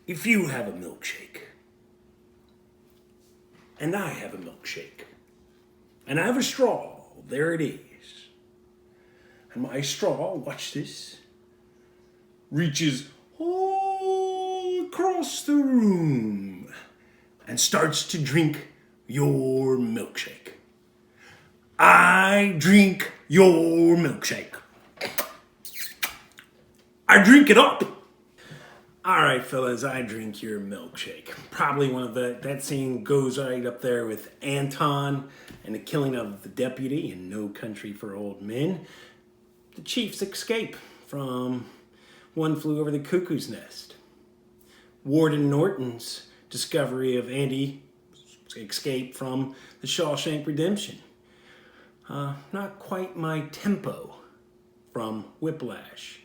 If you have a milkshake, and I have a milkshake, and I have a straw, there it is. And my straw, watch this, reaches all across the room and starts to drink your milkshake. I drink your milkshake. I drink it up. All right, fellas, I drink your milkshake. Probably one of that scene goes right up there with Anton and the killing of the deputy in No Country for Old Men. The Chief's escape from One Flew Over the Cuckoo's Nest. Warden Norton's discovery of Andy's escape from the Shawshank Redemption. Not quite my tempo from Whiplash.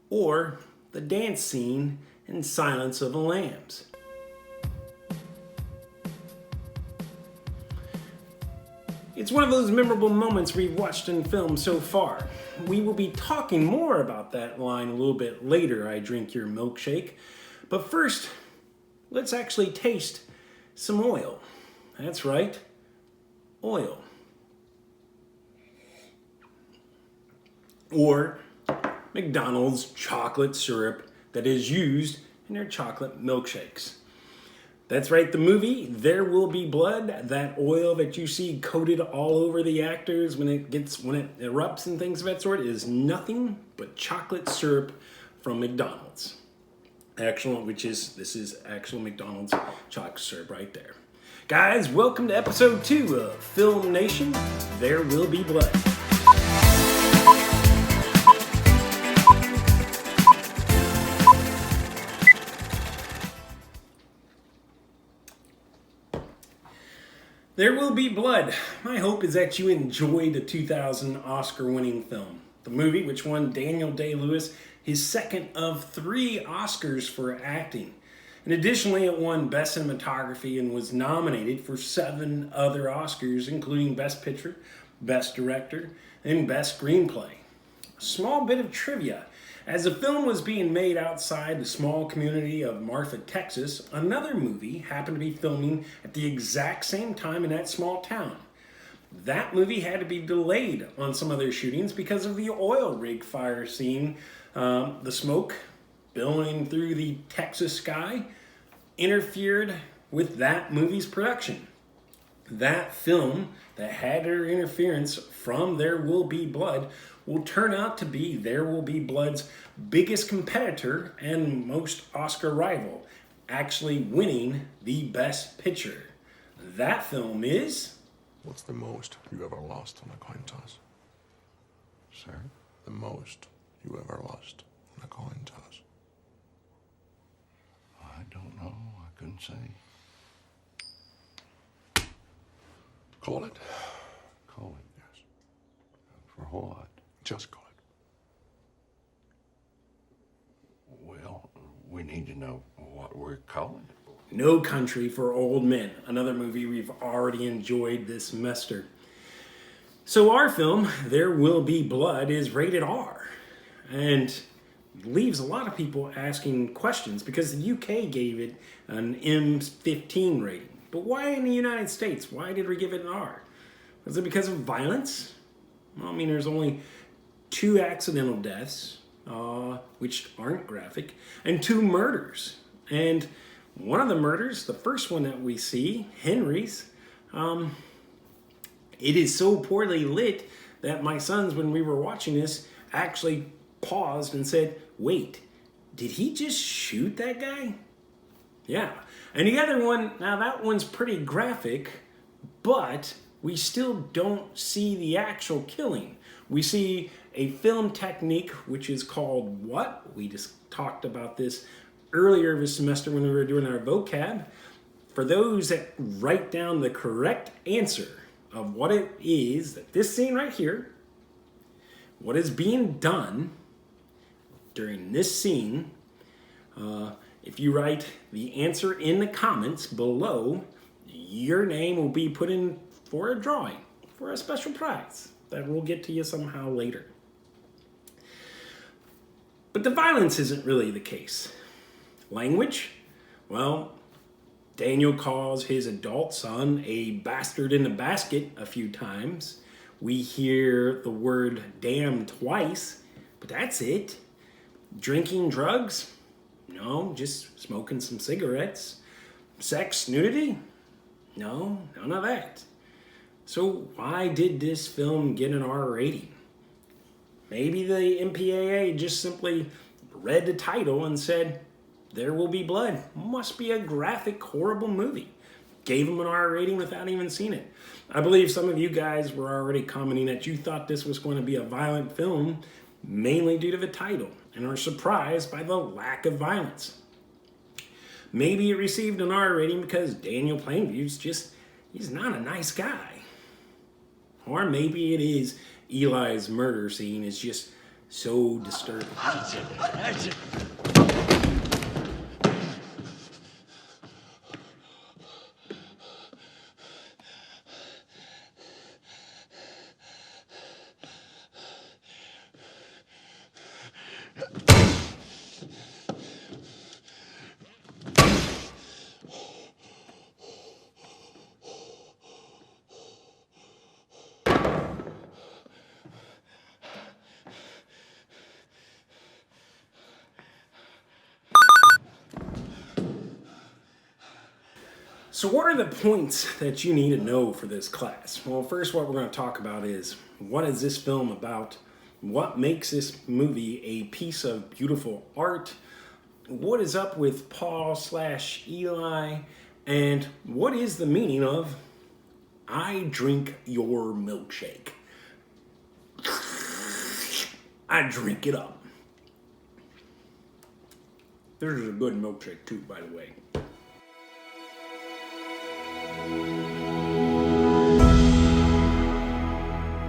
Or the dance scene in Silence of the Lambs. It's one of those memorable moments we've watched in film so far. We will be talking more about that line a little bit later, I drink your milkshake. But first, let's actually taste some oil. That's right, oil. Or McDonald's chocolate syrup that is used in their chocolate milkshakes. That's right, the movie There Will Be Blood, that oil that you see coated all over the actors when it erupts and things of that sort, is nothing but chocolate syrup from McDonald's. This is actual McDonald's chocolate syrup right there. Guys, welcome to episode 2 of Film Nation, There Will Be Blood. There Will Be Blood. My hope is that you enjoyed the 2000 Oscar-winning film. The movie, which won Daniel Day-Lewis his second of 3 Oscars for acting. And additionally, it won Best Cinematography and was nominated for 7 other Oscars, including Best Picture, Best Director, and Best Screenplay. A small bit of trivia. As the film was being made outside the small community of Marfa, Texas, another movie happened to be filming at the exact same time in that small town. That movie had to be delayed on some of their shootings because of the oil rig fire scene. The smoke billowing through the Texas sky interfered with that movie's production. That film that had their interference from There Will Be Blood will turn out to be There Will Be Blood's biggest competitor and most Oscar rival, actually winning the Best Picture. That film is... What's the most you ever lost on a coin toss? Sir? The most you ever lost on a coin toss? I don't know. I couldn't say. Call it. Call it. Yes. For what? Just call it. Well, we need to know what we're calling it. No Country for Old Men, another movie we've already enjoyed this semester. So our film, There Will Be Blood, is rated R, and leaves a lot of people asking questions because the UK gave it an M15 rating. But why in the United States? Why did we give it an R? Was it because of violence? Well, I mean, there's only 2 accidental deaths, which aren't graphic, and 2 murders. And one of the murders, the first one that we see, Henry's, it is so poorly lit that my sons, when we were watching this, actually paused and said, wait, did he just shoot that guy? Yeah. And the other one, now that one's pretty graphic, but we still don't see the actual killing. We see a film technique, which is called what? We just talked about this earlier this semester when we were doing our vocab. For those that write down the correct answer of what it is, that this scene right here, what is being done during this scene, if you write the answer in the comments below, your name will be put in for a drawing, for a special prize that we'll get to you somehow later. But the violence isn't really the case. Language? Well, Daniel calls his adult son a bastard in a basket a few times. We hear the word damn twice, but that's it. Drinking drugs? No, just smoking some cigarettes. Sex, nudity? No, none of that. So why did this film get an R rating? Maybe the MPAA just simply read the title and said, "There will be blood. Must be a graphic, horrible movie." Gave him an R rating without even seeing it. I believe some of you guys were already commenting that you thought this was going to be a violent film, mainly due to the title, and are surprised by the lack of violence. Maybe it received an R rating because Daniel Plainview's he's not a nice guy. Or maybe it is Eli's murder scene is just so disturbing. So what are the points that you need to know for this class? Well, first what we're going to talk about is, what is this film about? What makes this movie a piece of beautiful art? What is up with Paul/Eli? And what is the meaning of "I drink your milkshake"? I drink it up. There's a good milkshake too, by the way.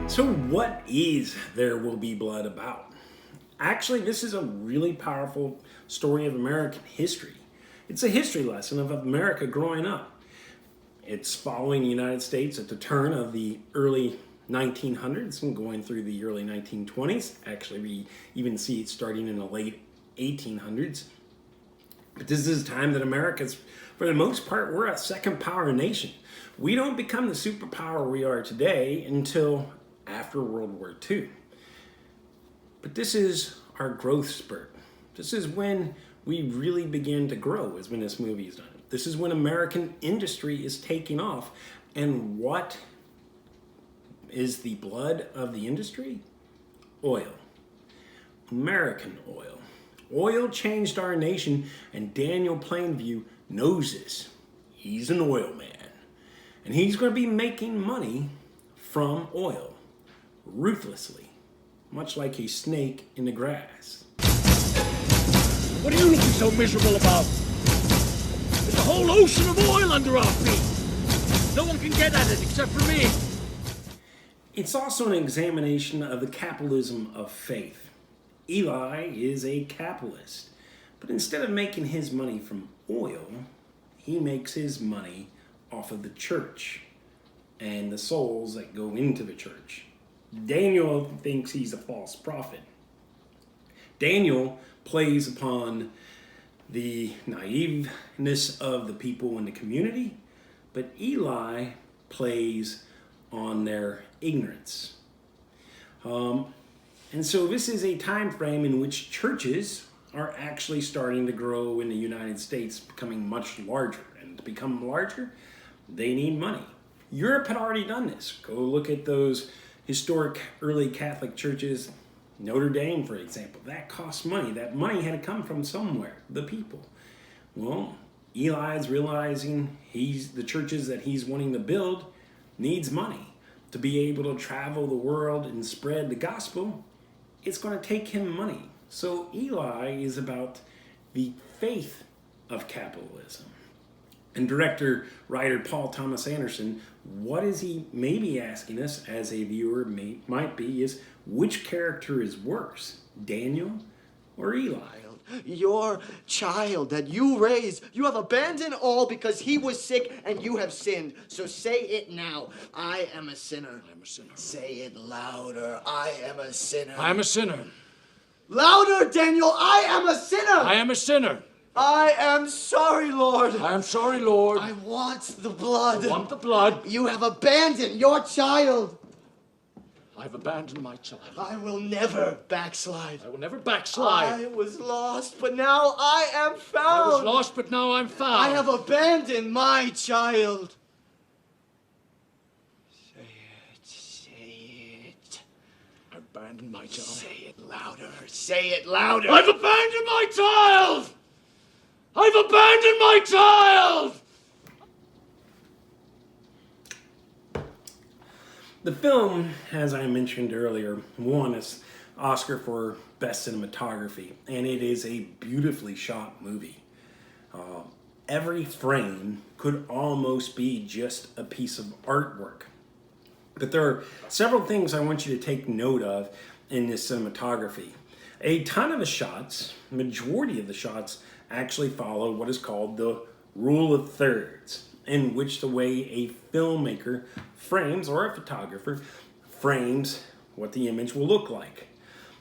So what is There Will Be Blood about? Actually, this is a really powerful story of American history. It's a history lesson of America growing up. It's following the United States at the turn of the early 1900s and going through the early 1920s. Actually, we even see it starting in the late 1800s. But this is a time that America's, for the most part, we're a second power nation. We don't become the superpower we are today until after World War II. But this is our growth spurt. This is when we really begin to grow, is when this movie is done. This is when American industry is taking off. And what is the blood of the industry? Oil. American oil. Oil changed our nation, and Daniel Plainview knows this. He's an oil man. And he's going to be making money from oil, ruthlessly, much like a snake in the grass. What are you looking so miserable about? There's a whole ocean of oil under our feet. No one can get at it except for me. It's also an examination of the capitalism of faith. Eli is a capitalist, but instead of making his money from oil, he makes his money off of the church and the souls that go into the church. Daniel thinks he's a false prophet. Daniel plays upon the naiveness of the people in the community, but Eli plays on their ignorance. And so this is a time frame in which churches are actually starting to grow in the United States, becoming much larger. And to become larger, they need money. Europe had already done this. Go look at those historic early Catholic churches. Notre Dame, for example. That cost money. That money had to come from somewhere, the people. Well, Eli's realizing the churches that he's wanting to build needs money. To be able to travel the world and spread the gospel, it's going to take him money. So Eli is about the faith of capitalism. And writer Paul Thomas Anderson, what is he maybe asking us as a viewer might be is, which character is worse, Daniel or Eli? Your child that you raised, you have abandoned all because he was sick and you have sinned. So say it now. I am a sinner. I am a sinner. Say it louder. I am a sinner. I am a sinner. Louder, Daniel. I am a sinner. I am a sinner. I am sorry, Lord. I am sorry, Lord. I want the blood. I want the blood. You have abandoned your child. I've abandoned my child. I will never backslide. I will never backslide. I was lost, but now I am found. I was lost, but now I'm found. I have abandoned my child. Say it. I abandoned my child. Say it louder. Say it louder. I've abandoned my child! I've abandoned my child! The film, as I mentioned earlier, won an Oscar for Best Cinematography, and it is a beautifully shot movie. Every frame could almost be just a piece of artwork. But there are several things I want you to take note of in this cinematography. A ton of the shots, majority of the shots, actually follow what is called the rule of thirds, in which the way a filmmaker frames, or a photographer frames, what the image will look like.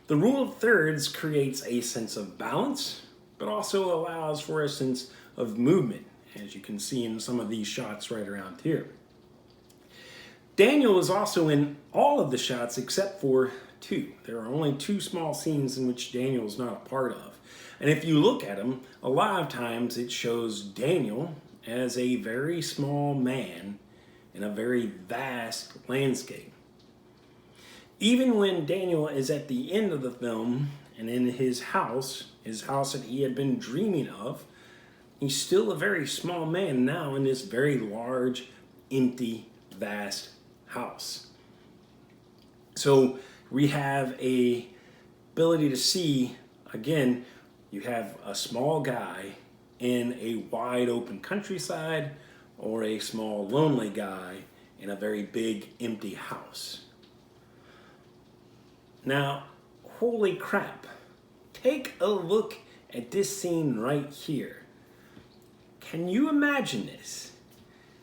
The rule of thirds creates a sense of balance, but also allows for a sense of movement, as you can see in some of these shots right around here. Daniel is also in all of the shots except for two. There are only two small scenes in which Daniel is not a part of. And if you look at them, a lot of times it shows Daniel as a very small man in a very vast landscape. Even when Daniel is at the end of the film and in his house that he had been dreaming of, he's still a very small man now in this very large, empty, vast house. So we have a ability to see, again, you have a small guy in a wide open countryside, or a small lonely guy in a very big empty house. Now, holy crap, take a look at this scene right here. Can you imagine this?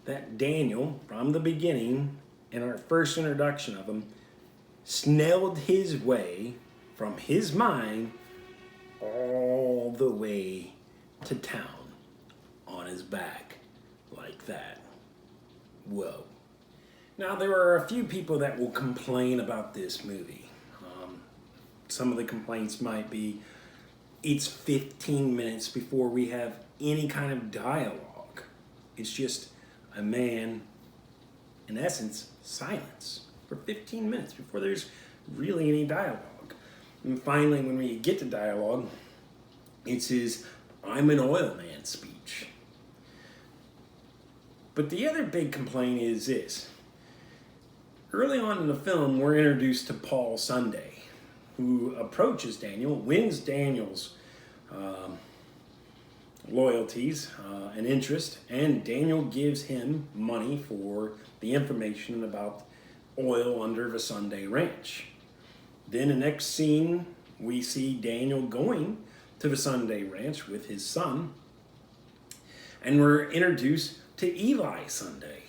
That Daniel, from the beginning, in our first introduction of him, snailed his way from his mind all the way to town on his back like that. Whoa. Now, there are a few people that will complain about this movie. Some of the complaints might be, it's 15 minutes before we have any kind of dialogue. It's just a man, in essence, silence for 15 minutes before there's really any dialogue. And finally, when we get to dialogue, it's his "I'm an oil man" speech. But the other big complaint is this. Early on in the film, we're introduced to Paul Sunday, who approaches Daniel, wins Daniel's loyalties and interest, and Daniel gives him money for the information about oil under the Sunday Ranch. Then the next scene, we see Daniel going to the Sunday Ranch with his son, and we're introduced to Eli Sunday,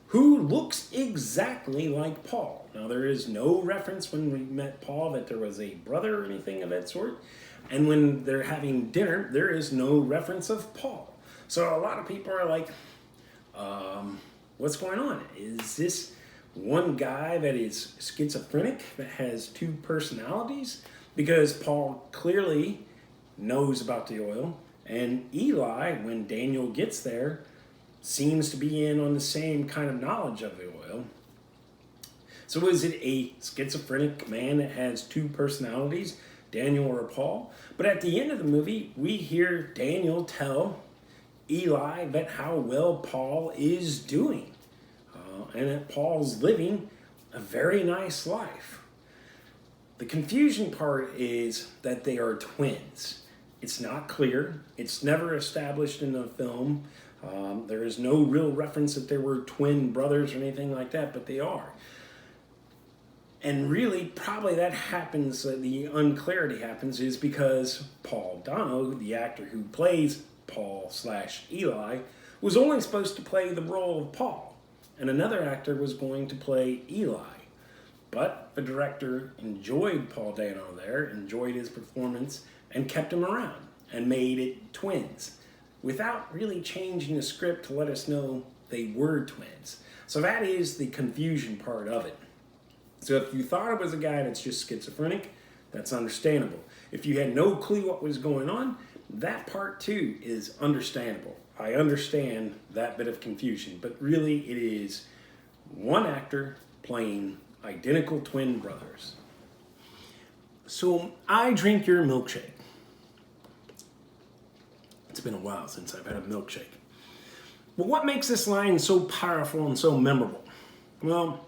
who looks exactly like Paul. Now, there is no reference when we met Paul that there was a brother or anything of that sort. And when they're having dinner, there is no reference of Paul. So a lot of people are like, what's going on? Is this one guy that is schizophrenic, that has two personalities? Because Paul clearly knows about the oil, and Eli, when Daniel gets there, seems to be in on the same kind of knowledge of the oil. So is it a schizophrenic man that has two personalities, Daniel or Paul? But at the end of the movie, we hear Daniel tell Eli that how well Paul is doing, and that Paul's living a very nice life. The confusing part is that they are twins. It's not clear. It's never established in the film. There is no real reference that they were twin brothers or anything like that, but they are. And really, probably that happens, the unclarity happens, is because Paul Dano, the actor who plays Paul/Eli, was only supposed to play the role of Paul, and another actor was going to play Eli. But the director enjoyed Paul Dano there, enjoyed his performance, and kept him around. and made it twins without really changing the script to let us know they were twins. So that is the confusion part of it. So if you thought it was a guy that's just schizophrenic, that's understandable. If you had no clue what was going on, that part too is understandable. I understand that bit of confusion, but really it is one actor playing identical twin brothers. So I drink your milkshake. It's been a while since I've had a milkshake. But what makes this line so powerful and so memorable? Well,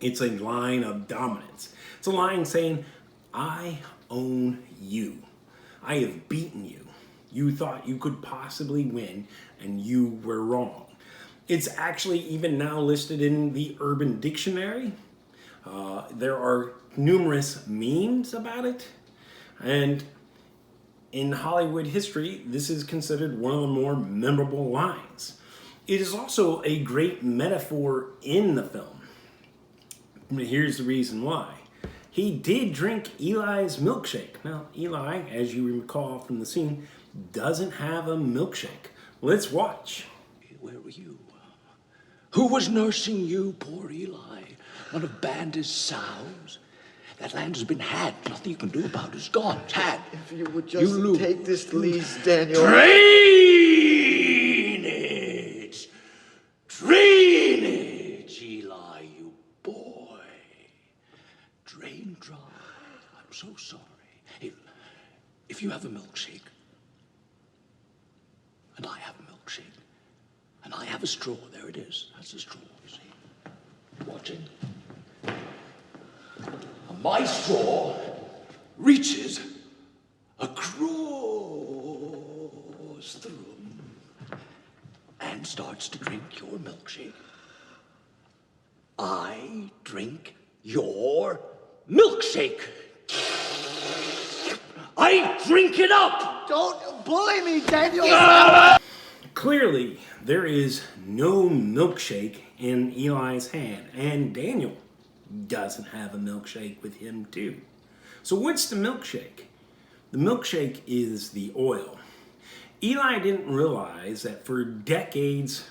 it's a line of dominance. It's a line saying, I own you. I have beaten you. You thought you could possibly win, and you were wrong. It's actually even now listed in the Urban Dictionary. There are numerous memes about it. And in Hollywood history, this is considered one of the more memorable lines. It is also a great metaphor in the film. Here's the reason why. He did drink Eli's milkshake. Now, Eli, as you recall from the scene, doesn't have a milkshake. Let's watch. Where were you? Who was nursing you, poor Eli? One of Bandy's sows? That land has been had. Nothing you can do about it. It's gone. It's had. If you would just take this lease, Daniel. Drainage! Drainage, Eli, you boy. Drain dry. I'm so sorry. If you have a milkshake, and I have a milkshake, and I have a straw, there it is. That's the straw, you see. Watching. My straw reaches across the room and starts to drink your milkshake. I drink your milkshake. I drink it up! Don't bully me, Daniel! Clearly, there is no milkshake in Eli's hand, and Daniel doesn't have a milkshake with him too. So what's the milkshake? The milkshake is the oil. Eli didn't realize that for decades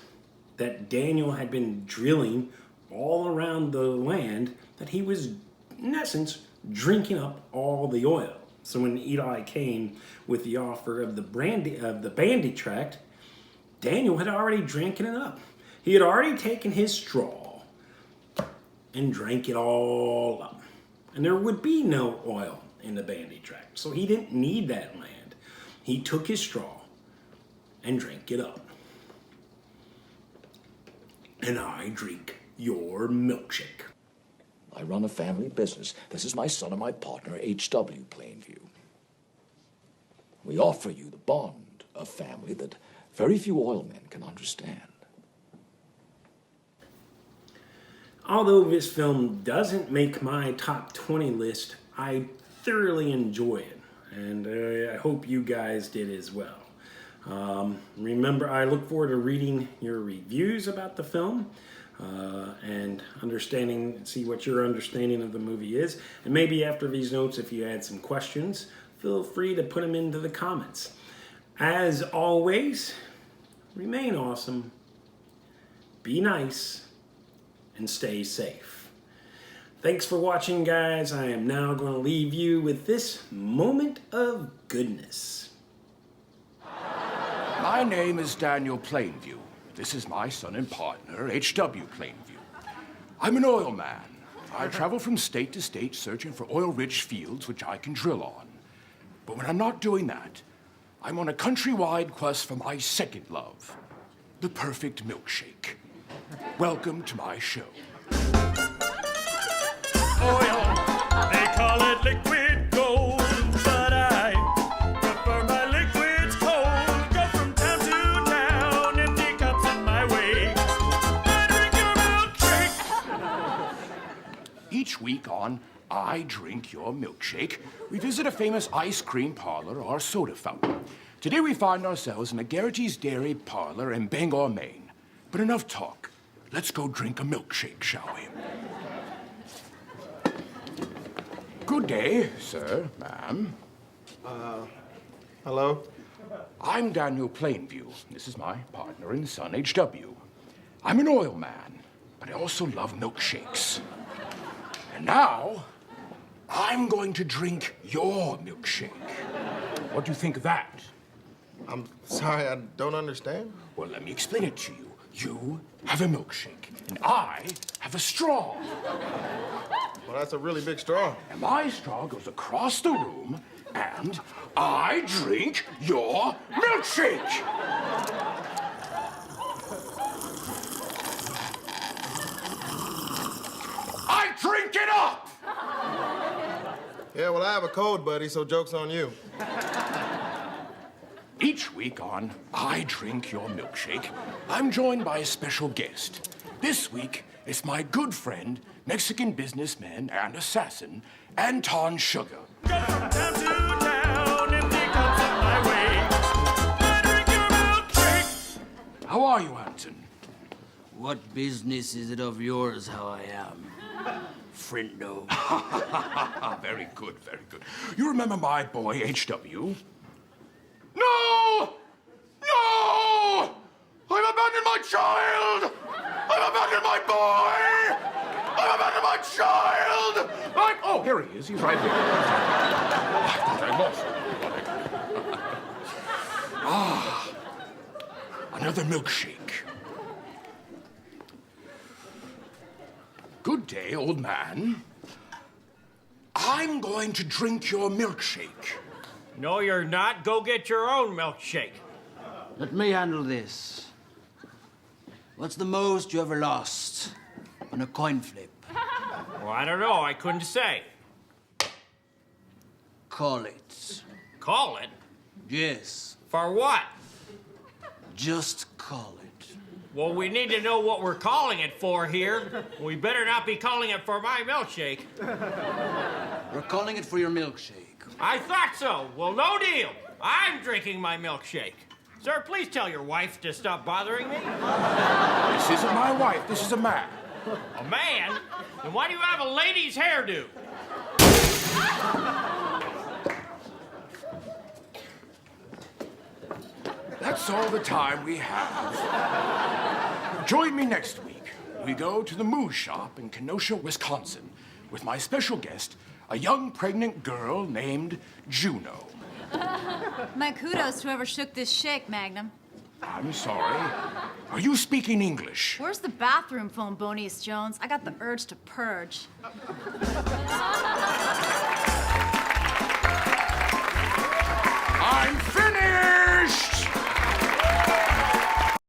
that Daniel had been drilling all around the land, that he was, in essence, drinking up all the oil. So when Eli came with the offer of the Bandy tract, Daniel had already drank it up. He had already taken his straw and drank it all up. And there would be no oil in the Bandy tract, so he didn't need that land. He took his straw and drank it up. And I drink your milkshake. I run a family business. This is my son and my partner, H.W. Plainview. We offer you the bond of family that very few oilmen can understand. Although this film doesn't make my top 20 list, I thoroughly enjoy it, and I hope you guys did as well. Remember, I look forward to reading your reviews about the film and see what your understanding of the movie is. And maybe after these notes, if you had some questions, feel free to put them into the comments. As always, remain awesome, be nice, and stay safe. Thanks for watching, guys. I am now going to leave you with this moment of goodness. My name is Daniel Plainview. This is my son and partner, H.W. Plainview. I'm an oil man. I travel from state to state searching for oil-rich fields which I can drill on. But when I'm not doing that, I'm on a countrywide quest for my second love, the perfect milkshake. Welcome to my show. Oil, they call it liquid gold, but I prefer my liquids cold. Go from town to town, empty cups in my way. I drink your milkshake. Each week on I Drink Your Milkshake, we visit a famous ice cream parlor or soda fountain. Today we find ourselves in McGarrity's Dairy Parlor in Bangor, Maine. But enough talk. Let's go drink a milkshake, shall we? Good day, sir, ma'am. Hello? I'm Daniel Plainview. This is my partner and son, H.W. I'm an oil man, but I also love milkshakes. And now, I'm going to drink your milkshake. What do you think of that? I'm sorry, I don't understand. Well, let me explain it to you. You have a milkshake, and I have a straw. Well, that's a really big straw. And my straw goes across the room, and I drink your milkshake. I drink it up! Yeah, well, I have a cold, buddy, so joke's on you. Each week on I Drink Your Milkshake, I'm joined by a special guest. This week, it's my good friend, Mexican businessman and assassin, Anton Sugar. Go from town to town, empty cups in my way. I drink your milkshake. How are you, Anton? What business is it of yours how I am? Friendo. Very good, very good. You remember my boy, H.W.? No! No! I've abandoned my child! I've abandoned my boy! I've abandoned my child! Oh, here he is. He's right here. I thought I lost him. Another milkshake. Good day, old man. I'm going to drink your milkshake. No, you're not. Go get your own milkshake. Let me handle this. What's the most you ever lost on a coin flip? Well, I don't know. I couldn't say. Call it. Call it? Yes, For what? just call it. Well, we need to know what we're calling it for here. We better not be calling it for my milkshake. We're calling it for your milkshake. I thought so. Well, no deal. I'm drinking my milkshake. Sir, please tell your wife to stop bothering me. This isn't my wife. This is a man. A man? Then why do you have a lady's hairdo? That's all the time we have. Join me next week. We go to the Moo Shop in Kenosha, Wisconsin, with my special guest, a young pregnant girl named Juno. My kudos to whoever shook this shake, Magnum. I'm sorry. Are you speaking English? Where's the bathroom phone, Bonius Jones? I got the urge to purge. I'm finished!